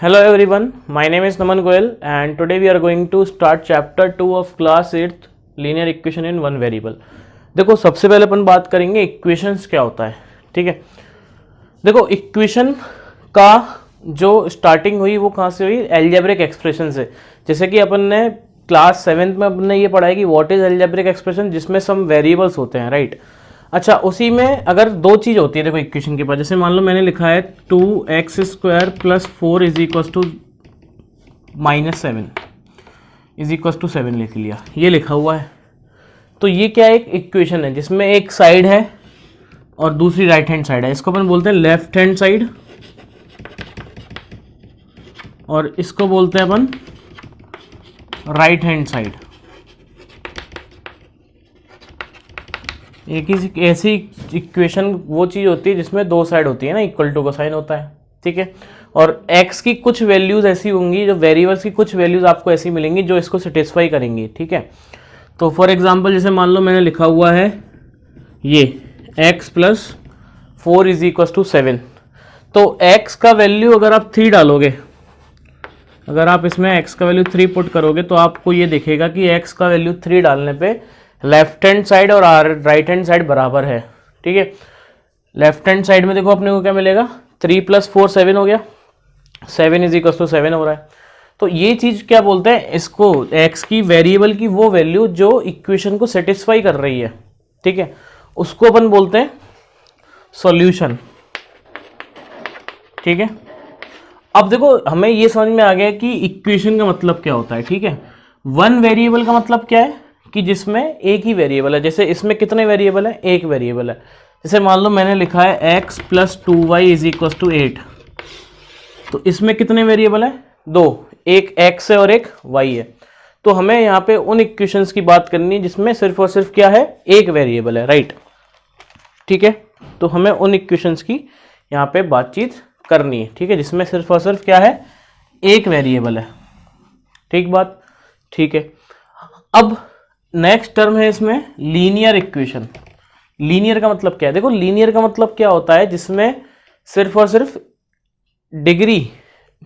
Hello everyone, my name is Naman Goyal and today we are going to start chapter 2 of class 8th linear equation in one variable। देखो सबसे पहले अपन बात करेंगे equations क्या होता है। ठीक है, देखो इक्वेशन का जो स्टार्टिंग हुई वो कहाँ से हुई, एल्जेब्रिक एक्सप्रेशन से। जैसे कि अपन ने क्लास 7th में अपन ने ये पढ़ा है कि व्हाट इज एल्जेब्रिक एक्सप्रेशन, जिसमें सम वेरिएबल्स होते हैं, राइट। अच्छा, उसी में अगर दो चीज़ होती है देखो इक्वेशन के पास, जैसे मान लो मैंने लिखा है 2x² + 4 is equal to -7 is equal to 7 लिख लिया, ये लिखा हुआ है। तो ये क्या एक इक्वेशन है जिसमें एक साइड है और दूसरी राइट हैंड साइड है। इसको अपन बोलते हैं लेफ्ट हैंड साइड और इसको बोलते हैं अपन राइट हैंड साइड। एक ही ऐसी इक्वेशन वो चीज़ होती है जिसमें दो साइड होती है ना, इक्वल टू का साइन होता है। ठीक है, और x की कुछ वैल्यूज़ ऐसी होंगी, जो वेरिएबल्स की कुछ वैल्यूज़ आपको ऐसी मिलेंगी जो इसको सेटिस्फाई करेंगी। ठीक है, तो फॉर एग्जांपल जैसे मान लो मैंने लिखा हुआ है ये x + 4 इज इक्वल टू 7, तो x का वैल्यू अगर आप 3 डालोगे, अगर आप इसमें x का वैल्यू 3 पुट करोगे तो आपको ये दिखेगा कि x का वैल्यू 3 डालने पे लेफ्ट हैंड साइड और राइट हैंड साइड बराबर है। ठीक है, लेफ्ट हैंड साइड में देखो अपने को क्या मिलेगा, 3 + 4 7 हो गया, 7 इज इक्वल टू 7 हो रहा है। तो ये चीज़ क्या बोलते हैं, इसको x की वेरिएबल की वो वैल्यू जो इक्वेशन को सेटिस्फाई कर रही है। ठीक है, उसको अपन बोलते हैं सॉल्यूशन। ठीक है, अब देखो हमें ये समझ में आ गया कि इक्वेशन का मतलब क्या होता है। ठीक है, वन वेरिएबल का मतलब क्या है कि जिसमें एक ही वेरिएबल है। जैसे इसमें कितने वेरिएबल है, एक वेरिएबल है। जैसे मान लो मैंने लिखा है x + 2y is equal to 8, तो इसमें कितने वेरिएबल है, दो, एक x है और एक y है। तो हमें यहाँ पे उन इक्वेशंस की बात करनी है जिसमें सिर्फ और सिर्फ क्या है, एक वेरिएबल है, राइट। ठीक है, तो हमें उन इक्वेशंस की यहाँ पे बातचीत करनी है। ठीक है, जिसमें सिर्फ और सिर्फ क्या है, एक वेरिएबल है। ठीक बात, ठीक है। अब नेक्स्ट टर्म है इसमें लीनियर इक्वेशन। लीनियर का मतलब क्या है, देखो लीनियर का मतलब क्या होता है जिसमें सिर्फ और सिर्फ डिग्री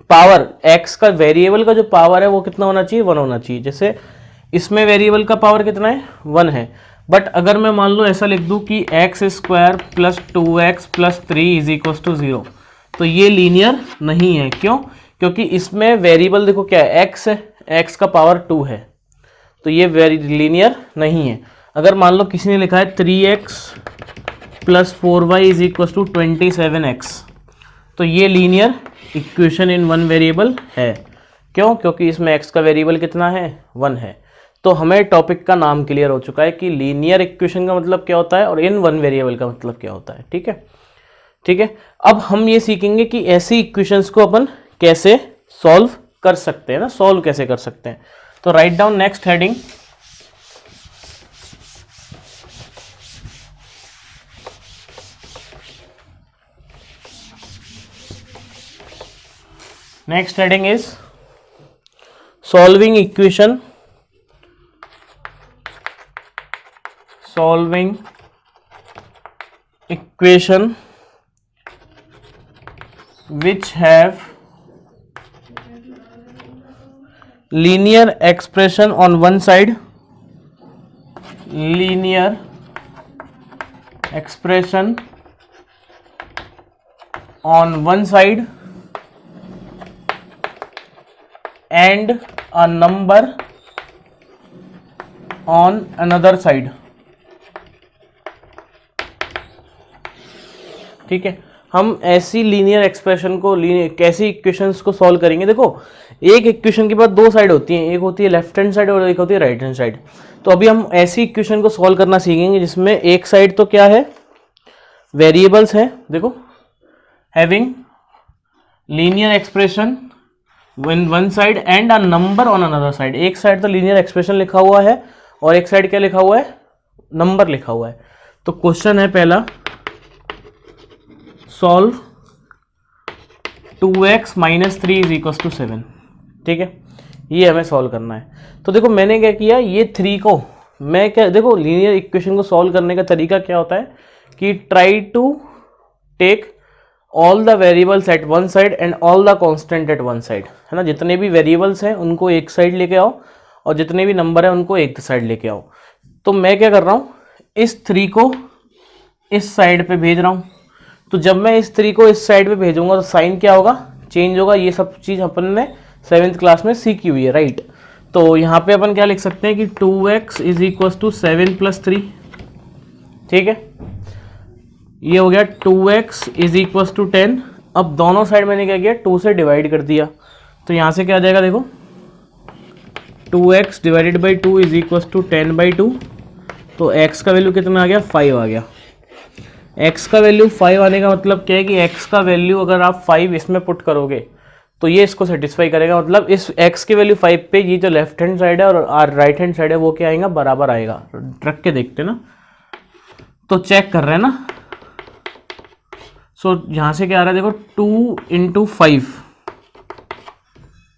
पावर x का वेरिएबल का जो पावर है वो कितना होना चाहिए, 1 होना चाहिए। जैसे इसमें वेरिएबल का पावर कितना है, 1 है। बट अगर मैं मान लो ऐसा लिख दूं कि x² + 2x + 3 is equal to 0, तो ये लीनियर नहीं है। क्यों? क्योंकि इसमें वेरिएबल देखो क्या है, x है, x का पावर 2 है, तो ये लीनियर नहीं है। अगर मान लो किसी ने लिखा है 3x + 4y is equal to 27x, तो ये linear equation in one variable है। क्यों? क्योंकि इसमें x का वेरिएबल कितना है, 1 है। तो हमें टॉपिक का नाम क्लियर हो चुका है कि लीनियर इक्वेशन का मतलब क्या होता है और इन वन वेरिएबल का मतलब क्या होता है। ठीक है, ठीक है। अब हम ये सीखेंगे कि ऐसी इक्वेशंस को अपन कैसे सॉल्व कर सकते हैं ना, सॉल्व कैसे कर सकते हैं। तो write down next heading, next heading is solving equation, solving equation which have linear expression on one side, linear expression on one side and a number on another side। ठीक है, हम ऐसी लीनियर एक्सप्रेशन को, कैसी equations को solve करेंगे। देखो एक इक्वेशन के बाद दो साइड होती हैं, एक होती है लेफ्ट हैंड साइड और एक होती है राइट हैंड साइड। तो अभी हम ऐसी इक्वेशन को सॉल्व करना सीखेंगे जिसमें एक साइड तो क्या है, वेरिएबल्स है। देखो having linear expression one one side and a number on another side. एक साइड तो लीनियर एक्सप्रेशन लिखा हुआ है और एक साइड क्या लिखा हुआ है, नंबर लिखा हुआ है। तो क्वेश्चन है पहला, solve 2x - 3 is equal to 7। ठीक है, ये हमें सॉल्व करना है। तो देखो मैंने क्या किया, ये 3 को मैं क्या, देखो लीनियर इक्वेशन को सॉल्व करने का तरीका क्या होता है कि try to take all the variables at one side and all the constant at one side, है ना, जितने भी वेरिएबल्स हैं उनको एक साइड लेके आओ और जितने भी नंबर हैं उनको एक साइड लेके आओ। तो मैं क्या कर रहा हूँ, इस 3 को इस साइड पे भेज रहा हूँ। तो जब मैं इस 3 को इस साइड पे भेजूंगा तो साइन क्या होगा, चेंज होगा। ये सब चीज़ अपन ने 7th क्लास में सीखी हुई है, राइट। तो यहाँ पे अपन क्या लिख सकते हैं कि 2x इज इक्वल टू 7 + 3, ठीक है। ये हो गया 2x इज इक्वल टू 10। अब दोनों साइड मैंने क्या किया, 2 से डिवाइड कर दिया। तो यहाँ से क्या आ जाएगा, देखो 2x divided by 2 is equal to 10/2। तो x का वैल्यू कितना आ गया, 5 आ गया। x का वैल्यू 5 आने का मतलब क्या है कि x का वैल्यू अगर आप 5 इसमें पुट करोगे तो ये इसको सेटिस्फाई करेगा। मतलब इस x की वैल्यू 5 पे ये जो लेफ्ट हैंड साइड है और राइट हैंड साइड है वो क्या आएगा, बराबर आएगा। रख के देखते ना, तो चेक कर रहे हैं ना। सो यहाँ से क्या आ रहा है, देखो 2 × 5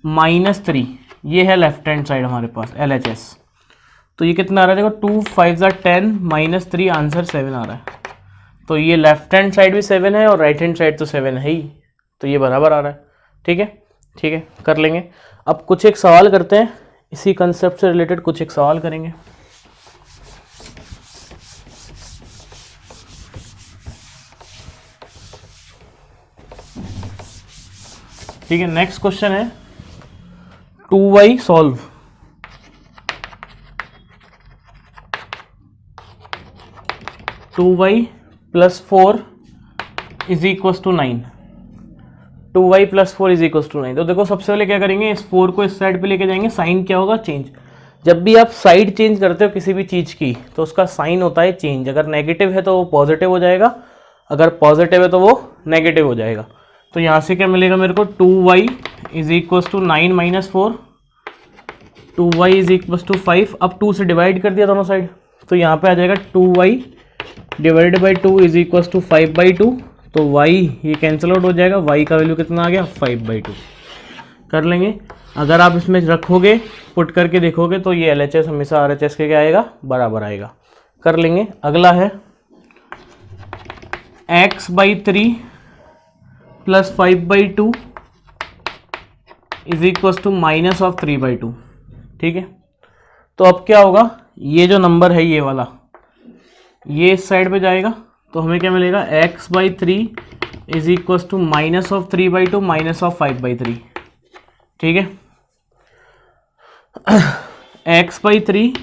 - 3, ये है लेफ्ट हैंड साइड हमारे पास LHS। तो ये कितना आ रहा है, देखो 2 × 5 = 10 - 3, आंसर 7 आ रहा है। तो ये लेफ्ट हैंड साइड भी 7 है और राइट हैंड साइड तो 7 है ही, तो ये बराबर आ रहा है। ठीक है, ठीक है, कर लेंगे। अब कुछ एक सवाल करते हैं, इसी कंसेप्ट से रिलेटेड कुछ एक सवाल करेंगे। ठीक है, नेक्स्ट क्वेश्चन है 2y solve. Two y plus 4 is equal to 9। 2y + 4 is equal to 9। तो देखो सबसे पहले क्या करेंगे, इस 4 को इस साइड पे लेके जाएंगे। साइन क्या होगा, चेंज। जब भी आप साइड चेंज करते हो किसी भी चीज़ की तो उसका साइन होता है चेंज। अगर नेगेटिव है तो वो पॉजिटिव हो जाएगा, अगर पॉजिटिव है तो वो नेगेटिव हो जाएगा। तो यहाँ से क्या मिलेगा मेरे को, 2y is equal to 9 - 4, 2y is equal to 5। अब 2 से डिवाइड कर दिया दोनों साइड, तो यहाँ पे आ जाएगा 2y divided by 2 is equal to 5/2। तो y ये कैंसिल आउट हो जाएगा, y का वैल्यू कितना आ गया, 5/2। कर लेंगे। अगर आप इसमें रखोगे, पुट करके देखोगे तो ये LHS हमेशा RHS के क्या आएगा, बराबर आएगा। कर लेंगे। अगला है x/3 + 5/2 इज इक्वल टू -3/2। ठीक है, तो अब क्या होगा, ये जो नंबर है ये वाला, ये इस साइड पे जाएगा। तो हमें क्या मिलेगा, x/3 इज इक्वल टू -3/2 -5/3। ठीक है, x/3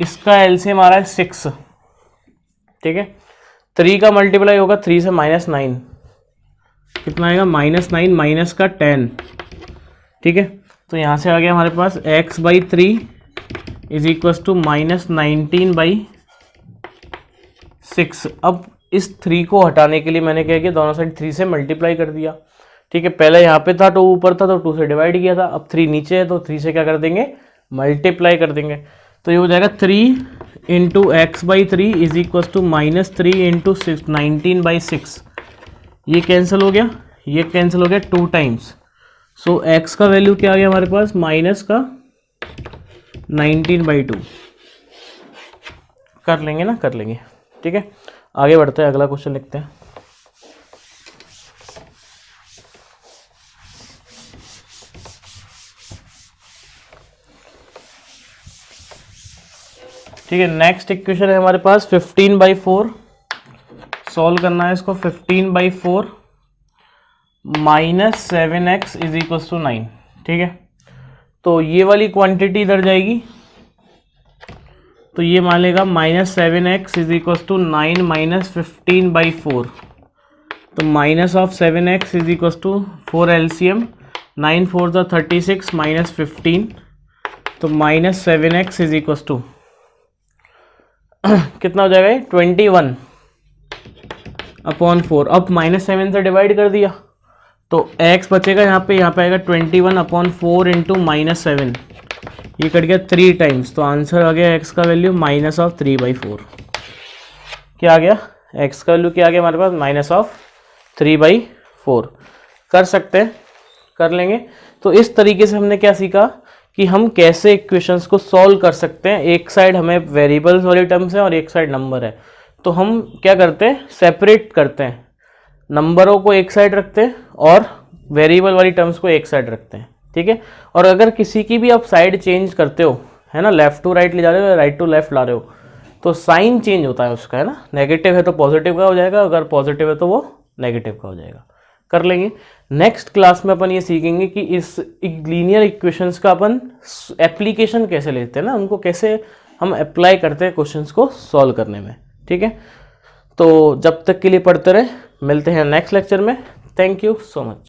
इसका एलसीएम आ रहा है 6। ठीक है, 3 का मल्टीप्लाई होगा 3 से -9, कितना आएगा, -9 माइनस का 10। ठीक है, तो यहाँ से आ गया हमारे पास x/3 इज इक्वल टू -19/6। अब इस 3 को हटाने के लिए मैंने क्या किया, दोनों साइड 3 से मल्टीप्लाई कर दिया। ठीक है, पहले यहाँ पे था 2 ऊपर था तो 2 से डिवाइड किया था, अब 3 नीचे है तो 3 से क्या कर देंगे, मल्टीप्लाई कर देंगे। तो ये हो जाएगा 3 × x/3 इज इक्वल टू -3 × 6 19/6। ये कैंसिल हो गया, ये कैंसिल हो गया 2 टाइम्स। सो x का वैल्यू क्या आ गया हमारे पास, -19/2। कर लेंगे ना, कर लेंगे। ठीक है, आगे बढ़ते हैं, अगला क्वेश्चन लिखते हैं। ठीक है, नेक्स्ट इक्वेशन है हमारे पास 15/4। सॉल्व करना है इसको। 15/4 -7x इज इक्वल टू 9। ठीक है, तो ये वाली क्वांटिटी इधर जाएगी, तो ये मान लेगा -7x इज इक्वल टू 9 - 15/4। तो -7x is equal to 4 LCM, 9 4 = 36 -15। तो -7x इज इक्वल टू कितना हो जाएगा, 21/4। अब -7 से डिवाइड कर दिया तो x बचेगा यहाँ पे आएगा 21/4 इंटू -7। ये कट गया 3 टाइम्स, तो आंसर आ गया x का वैल्यू -3/4। क्या आ गया, x का वैल्यू क्या आ गया हमारे पास, -3/4। कर सकते हैं, कर लेंगे। तो इस तरीके से हमने क्या सीखा कि हम कैसे इक्वेशंस को सॉल्व कर सकते हैं। एक साइड हमें वेरिएबल्स वाली टर्म्स है और एक साइड नंबर है, तो हम क्या करते हैं, सेपरेट करते हैं। नंबरों को एक साइड रखते हैं और वेरिएबल वाली टर्म्स को एक साइड रखते हैं, ठीक है। और अगर किसी की भी आप साइड चेंज करते हो, है ना, लेफ्ट टू राइट ले जा रहे हो या राइट टू लेफ्ट ला रहे हो, तो साइन चेंज होता है उसका, है ना। नेगेटिव है तो पॉजिटिव का हो जाएगा, अगर पॉजिटिव है तो वो नेगेटिव का हो जाएगा। कर लेंगे। नेक्स्ट क्लास में अपन ये सीखेंगे कि इस लीनियर इक्वेशंस का अपन एप्लीकेशन कैसे लेते हैं ना, उनको कैसे हम अप्लाई करते हैं क्वेश्चंस को सॉल्व करने में, ठीक है। तो जब तक के लिए पढ़ते रहे, मिलते हैं नेक्स्ट लेक्चर में। Thank you so much.